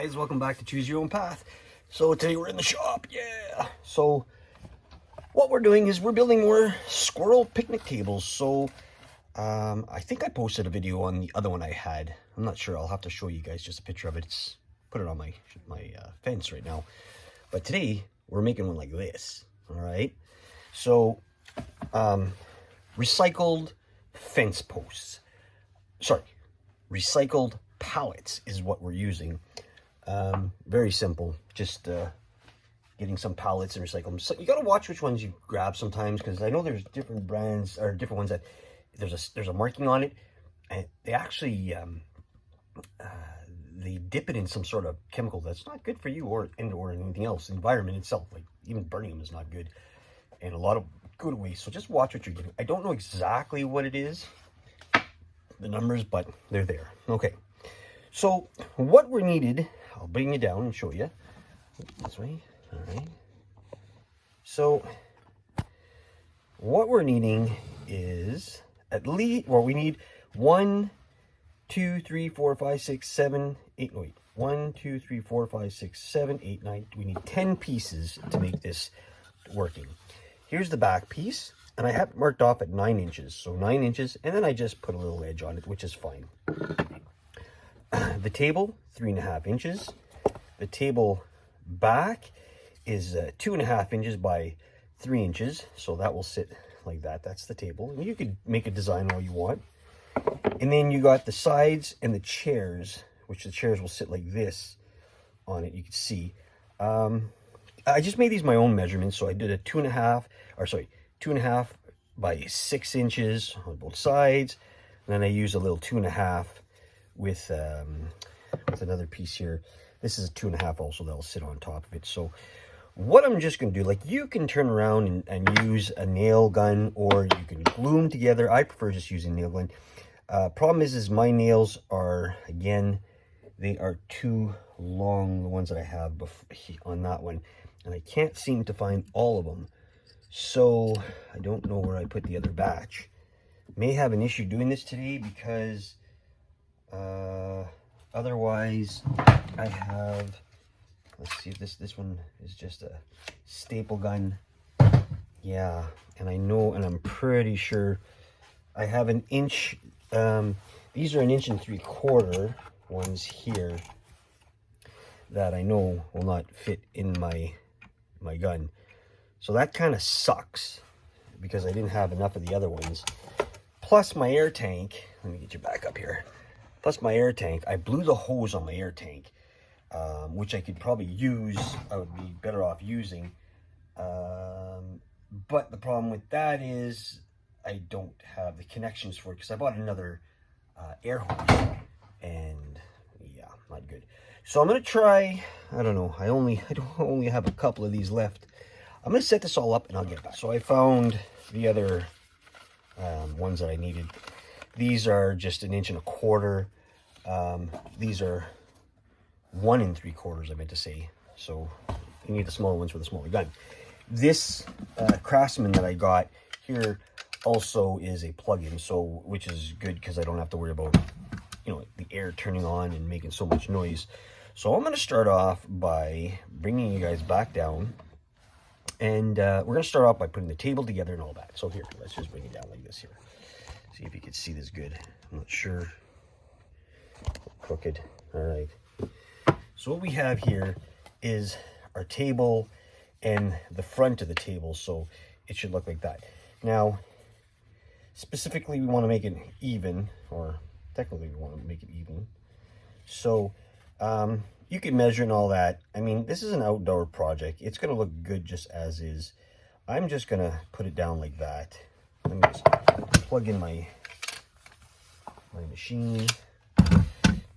guys, welcome back to Choose Your Own Path. So today we're in the shop, yeah. So what we're doing is we're building more squirrel picnic tables. So I think I posted a video on the other one I had. I'm not sure, I'll have to show you guys just a picture of it. Put it on my fence right now. But today we're making one like this, all right? So recycled fence posts. Sorry, recycled pallets is what we're using. Very simple, just getting some pallets and recycle them. So you got to watch which ones you grab sometimes, because I know there's different brands or different ones that there's a marking on it, and they actually they dip it in some sort of chemical that's not good for you or anything else. The environment itself, like even burning them, is not good, and a lot of go to waste. So just watch what you're getting. I don't know exactly what it is, the numbers, but they're there. Okay, so what we needed, I'll bring it down and show you this way. All right, so what we're needing is at least, well, we need 1, 2, 3, 4, 5, 6, 7, 8, no, wait, 1, 2, 3, 4, 5, 6, 7, 8, 9. We need 10 pieces to make this working. Here's the back piece, and I have it marked off at 9 inches. So 9 inches, and then I just put a little edge on it, which is fine. The table, 3.5 inches. The table back is 2.5 inches by 3 inches. So that will sit like that. That's the table. And you could make a design all you want. And then you got the sides and the chairs, which the chairs will sit like this on it. You can see. I just made these my own measurements. So I did a 2.5 by 6 inches on both sides. And then I used a little 2.5 with another piece here. This is a 2.5 also that'll sit on top of it. So what I'm just going to do, like, you can turn around and use a nail gun, or you can glue them together. I prefer just using nail gun. Problem is my nails are, again, they are too long, the ones that I have on that one, and I can't seem to find all of them. So I don't know where I put the other batch. May have an issue doing this today because otherwise I have, let's see if this one is just a staple gun. Yeah, and I know, and I'm pretty sure I have an inch. These are 1.75 inch ones here that I know will not fit in my gun. So that kind of sucks because I didn't have enough of the other ones. Plus my air tank, let me get you back up here. Plus my air tank, I blew the hose on my air tank, which I could probably use, I would be better off using. But the problem with that is I don't have the connections for it, because I bought another air hose, and yeah, not good. So I'm going to try, I don't know, I only have a couple of these left. I'm going to set this all up and I'll get back. So I found the other ones that I needed. These are just 1.25 inches. These are 1 3/4, I meant to say. So you need the smaller ones for the smaller gun. This Craftsman that I got here also is a plug-in, so which is good because I don't have to worry about, you know, the air turning on and making so much noise. So I'm going to start off by bringing you guys back down, and we're going to start off by putting the table together and all that. So here, let's just bring it down like this here. See if you can see this good. I'm not sure. Crooked. All right. So what we have here is our table and the front of the table. So it should look like that. Now, specifically, we want to make it even, or technically we want to make it even. So you can measure and all that. I mean, this is an outdoor project. It's going to look good just as is. I'm just going to put it down like that. Let me just plug in my machine.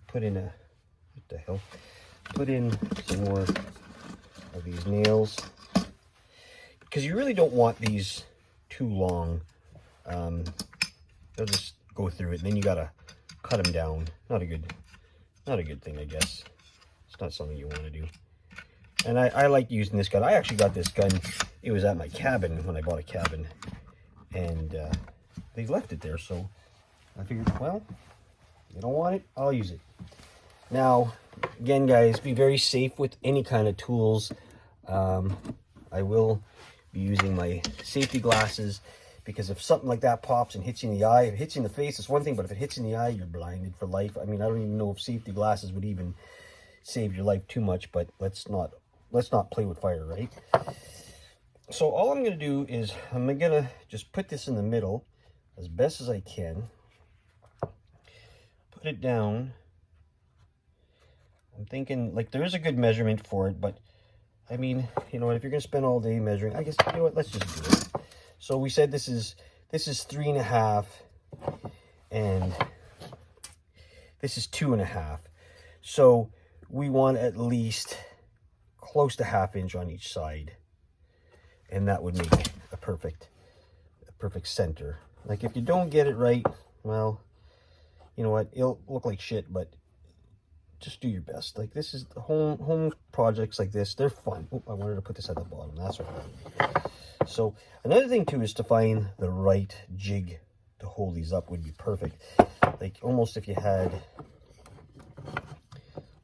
Put in what the hell? Put in some more of these nails, because you really don't want these too long. They'll just go through it, and then you gotta cut them down. Not a good thing, I guess. It's not something you want to do. And I like using this gun. I actually got this gun. It was at my cabin when I bought a cabin, and they left it there. So I figured, well, you don't want it, I'll use it. Now, again, guys, be very safe with any kind of tools. I will be using my safety glasses, because if something like that pops and hits you in the eye, if it hits you in the face, it's one thing, but if it hits you in the eye, you're blinded for life. I mean, I don't even know if safety glasses would even save your life too much, but let's not play with fire, right? So all I'm going to do is I'm going to just put this in the middle as best as I can. Put it down. I'm thinking, like, there is a good measurement for it, but I mean, you know what, if you're going to spend all day measuring, I guess, you know what, let's just do it. So we said this is 3.5, and this is 2.5. So we want at least close to 1/2 inch on each side, and that would make a perfect center. Like, if you don't get it right, well, you know what, it'll look like shit, but just do your best. Like, this is home projects like this, they're fun. Oh, I wanted to put this at the bottom, that's right. So another thing too is to find the right jig to hold these up would be perfect. Like, almost if you had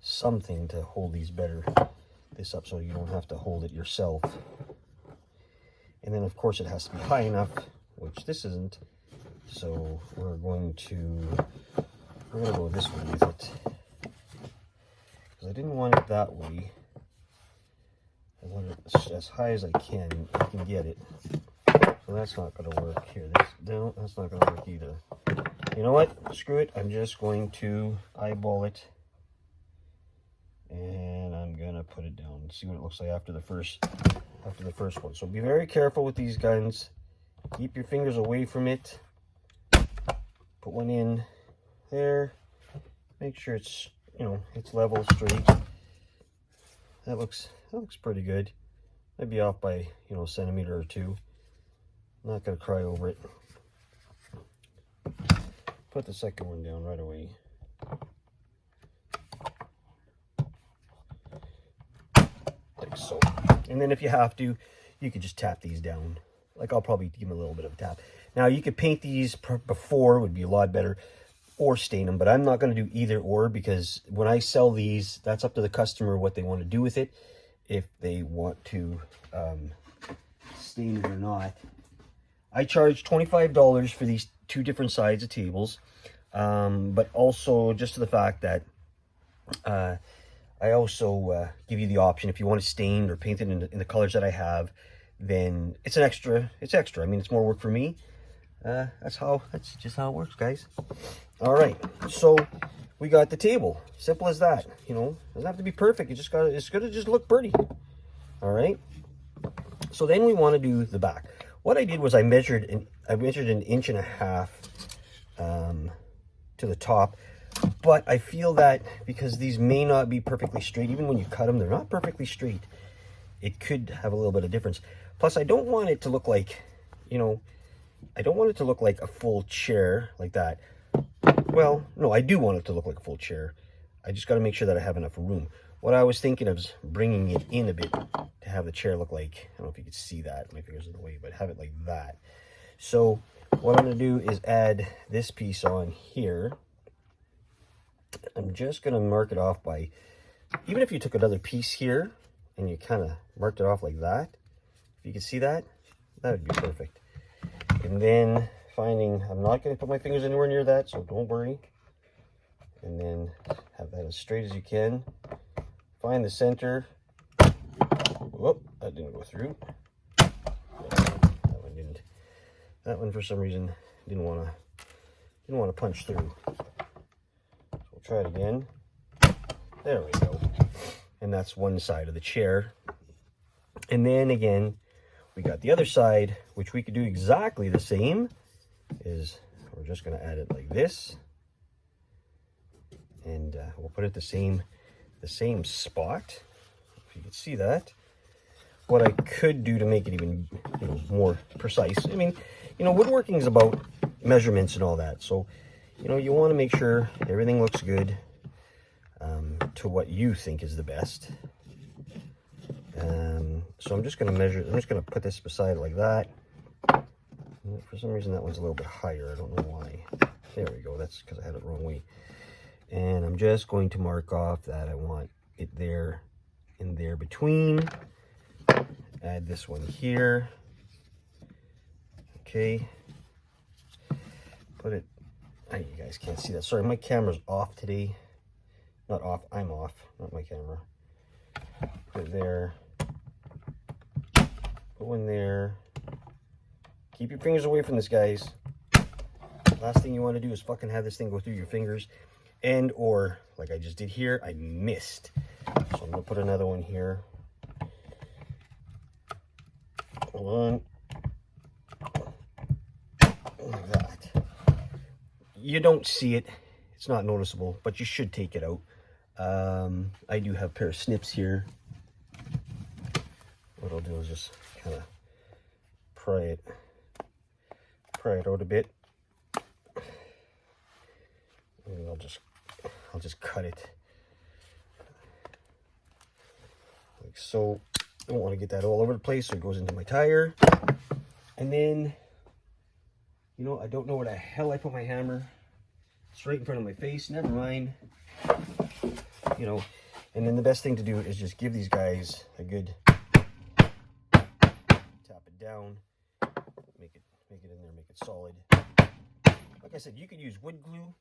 something to hold these better, this up, so you don't have to hold it yourself. And then of course it has to be high enough, which this isn't. So we're going to go this way with it, because I didn't want it that way. I want it as high as I can get it. So that's not going to work here. No, that's not going to work either. You know what? Screw it. I'm just going to eyeball it, and I'm going to put it down and see what it looks like after the first one. So be very careful with these guns. Keep your fingers away from it. Put one in there. Make sure it's, you know, it's level, straight. That looks pretty good. I'd be off by, you know, a centimeter or two. I'm not going to cry over it. Put the second one down right away. Like so. And then if you have to, you could just tap these down. Like, I'll probably give them a little bit of a tap. Now, you could paint these before, would be a lot better, or stain them, but I'm not going to do either or, because when I sell these, that's up to the customer what they want to do with it. If they want to stain it or not. I charge $25 for these two different sides of tables, but also just to the fact that I also give you the option, if you want to stain or paint it in the colors that I have, then it's extra. I mean, it's more work for me. That's just how it works, guys. All right, so we got the table. Simple as that. You know, doesn't have to be perfect. It's gonna just look pretty. All right. So then we want to do the back. What I did was I measured an 1.5 inches to the top, but I feel that because these may not be perfectly straight, even when you cut them, they're not perfectly straight. It could have a little bit of difference. Plus, I don't want it to look like, you know, I don't want it to look like a full chair like that. Well, no, I do want it to look like a full chair. I just got to make sure that I have enough room. What I was thinking of is bringing it in a bit to have the chair look like, I don't know if you could see that, my finger's in the way, but have it like that. So what I'm going to do is add this piece on here. I'm just going to mark it off by, even if you took another piece here and you kind of marked it off like that, if you could see that, that would be perfect. And then I'm not going to put my fingers anywhere near that, so don't worry. And then have that as straight as you can. Find the center. Whoop, that didn't go through. That one didn't. That one for some reason didn't want to punch through. So we'll try it again. There we go. And that's one side of the chair. And then again, we got the other side, which we could do exactly the same. Is we're just going to add it like this, and we'll put it the same spot. If you can see that. What I could do to make it even, you know, more precise. I mean, you know, woodworking is about measurements and all that. So, you know, you want to make sure everything looks good to what you think is the best. So I'm just going to measure. I'm just going to put this beside it like that. For some reason, that one's a little bit higher. I don't know why. There we go. That's because I had it the wrong way. And I'm just going to mark off that I want it there in there between. Add this one here. Okay. Put it, you guys can't see that. Sorry, my camera's off today. Not off, I'm off, not my camera. Put it there. Go in there. Keep your fingers away from this, guys. Last thing you want to do is fucking have this thing go through your fingers. And or, like I just did here, I missed. So I'm going to put another one here. Hold on. Like that. You don't see it. It's not noticeable, but you should take it out. I do have a pair of snips here. What I'll do is just kind of pry it out a bit. And I'll just cut it like so. I don't want to get that all over the place, so it goes into my tire. And then, you know, I don't know where the hell I put my hammer. It's right in front of my face. Never mind. You know, and then the best thing to do is just give these guys a good tap it down, make it in there, make it solid. Like I said, you could use wood glue.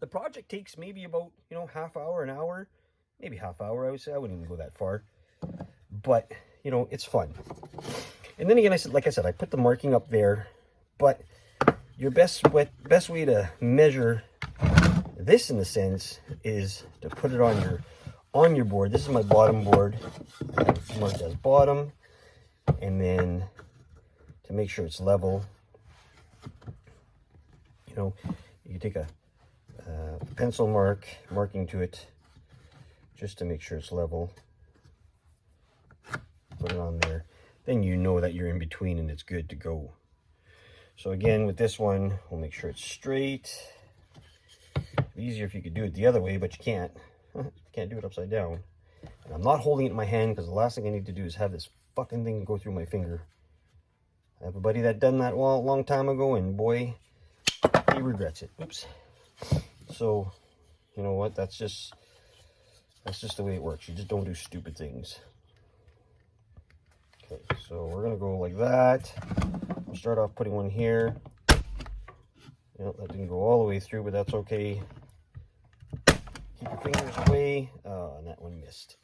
The project takes maybe about, you know, half hour, an hour, maybe half hour. I would say I wouldn't even go that far, but you know, it's fun. And then again, like I said, I put the marking up there, but your best way to measure this, in a sense, is to put it on your board. This is my bottom board. I have it marked as bottom, and then to make sure it's level, you know, you take a pencil marking to it, just to make sure it's level. Put it on there. Then you know that you're in between and it's good to go. So again, with this one, we'll make sure it's straight. It'd be easier if you could do it the other way, but you can't. You can't do it upside down. And I'm not holding it in my hand, because the last thing I need to do is have this fucking thing go through my finger. I have a buddy that done that a long time ago, and boy, he regrets it. Oops. So, you know what? That's just the way it works. You just don't do stupid things. Okay, so we're gonna go like that. We'll start off putting one here. You know, that didn't go all the way through, but that's okay. Keep your fingers away. Oh, and that one missed.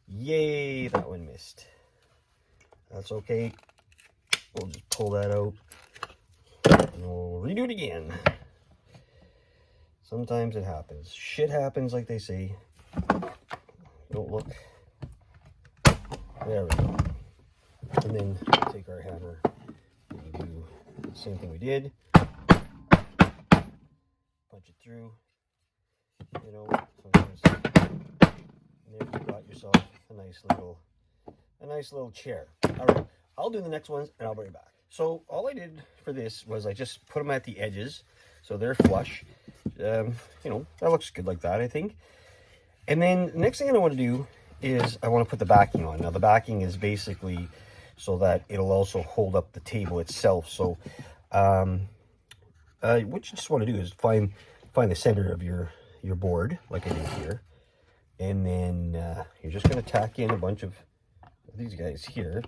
Yay, that one missed. That's okay. We'll just pull that out. And we'll redo it again. Sometimes it happens. Shit happens, like they say. Don't look. There we go. And then we'll take our hammer and do the same thing we did. Punch it through. You know, sometimes there you got yourself a nice little chair. All right, I'll do the next ones and I'll bring it back. So all I did for this was I just put them at the edges, so they're flush. You know, that looks good like that, I think. And then the next thing I want to do is I want to put the backing on. Now the backing is basically so that it'll also hold up the table itself. So what you just want to do is find the center of your board, like I did here, and then you're just going to tack in a bunch of these guys here.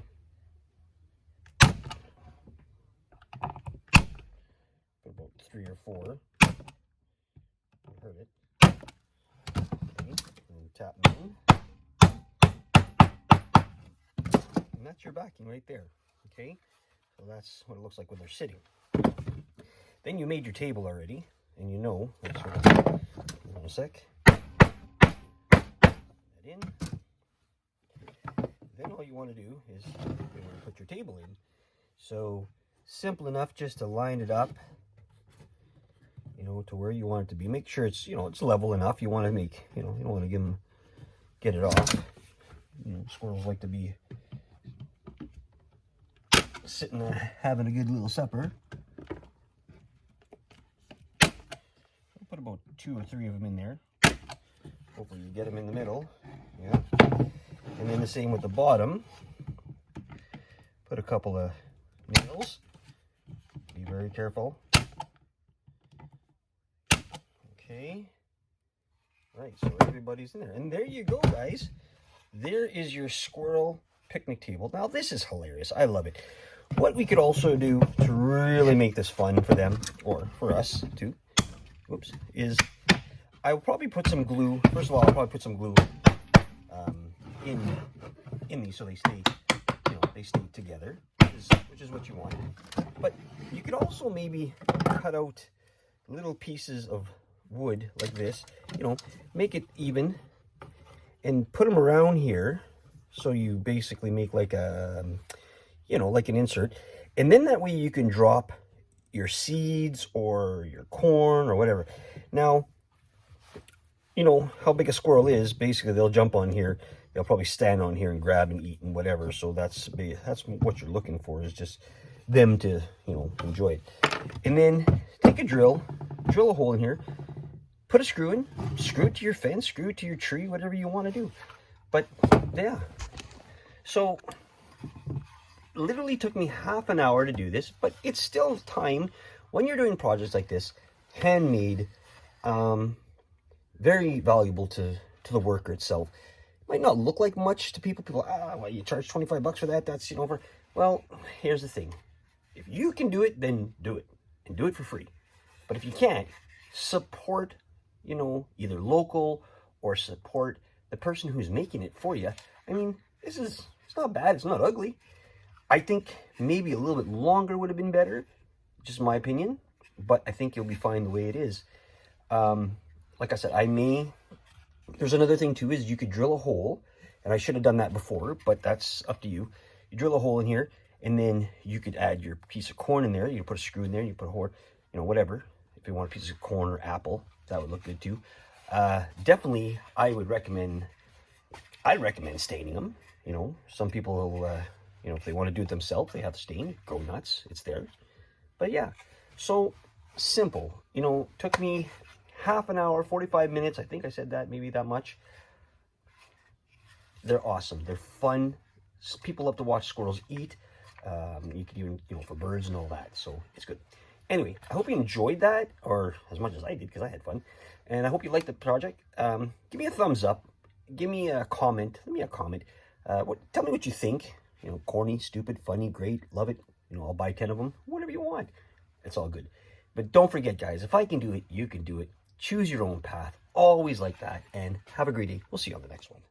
Put about 3 or 4. You heard it. Okay. And tap them in. And that's your backing right there. Okay, so that's what it looks like when they're sitting. Then you made your table already, and you know. Hold on a sec. That in. Then all you want to do is put your table in. So simple enough, just to line it up, you know, to where you want it to be. Make sure it's, you know, it's level enough. You want to make, you know, you don't want to get it off. You know, squirrels like to be sitting there having a good little supper. I'll put about 2 or 3 of them in there. Hopefully you get them in the middle. Yeah. And then the same with the bottom. Put a couple of nails. Be very careful. Okay. Right, so everybody's in there. And there you go, guys. There is your squirrel picnic table. Now, this is hilarious. I love it. What we could also do to really make this fun for them, or for us too, whoops, is I will probably put some glue. First of all, I'll probably put some glue in these so they stay, they stay together, which is what you want. But you could also maybe cut out little pieces of wood like this, make it even and put them around here. So you basically make like a, like an insert. And then that way you can drop your seeds or your corn or whatever. Now, how big a squirrel is. Basically, they'll jump on here. They'll probably stand on here and grab and eat and whatever. So that's what you're looking for, is just them to, enjoy it. And then take a drill a hole in here, put a screw in, screw it to your fence, screw it to your tree, whatever you want to do. But yeah, so literally took me half an hour to do this, but it's still time when you're doing projects like this, handmade, very valuable to the worker itself. Might not look like much to people. People, well, you charge 25 bucks for that. That's, well, here's the thing. If you can do it, then do it, and do it for free. But if you can't, support, either local or support the person who's making it for you. I mean, it's not bad. It's not ugly. I think maybe a little bit longer would have been better, just my opinion, but I think you'll be fine the way it is. Like I said, there's another thing too, is you could drill a hole, and I should have done that before, but that's up to you. You drill a hole in here, and then you could add your piece of corn in there. You put a screw in there, you put a hole, whatever. If you want a piece of corn or apple, that would look good too. Definitely, I'd recommend staining them. Some people will, if they want to do it themselves, they have stain. Go nuts, it's theirs. But yeah, so simple. Took me half an hour, 45 minutes. I think I said that, maybe that much. They're awesome. They're fun. People love to watch squirrels eat. You could even, for birds and all that. So it's good. Anyway, I hope you enjoyed that, or as much as I did, because I had fun. And I hope you liked the project. Give me a thumbs up. Give me a comment. Leave me a comment. Tell me what you think. Corny, stupid, funny, great, love it. I'll buy 10 of them. Whatever you want. It's all good. But don't forget, guys, if I can do it, you can do it. Choose your own path. Always like that. And have a great day. We'll see you on the next one.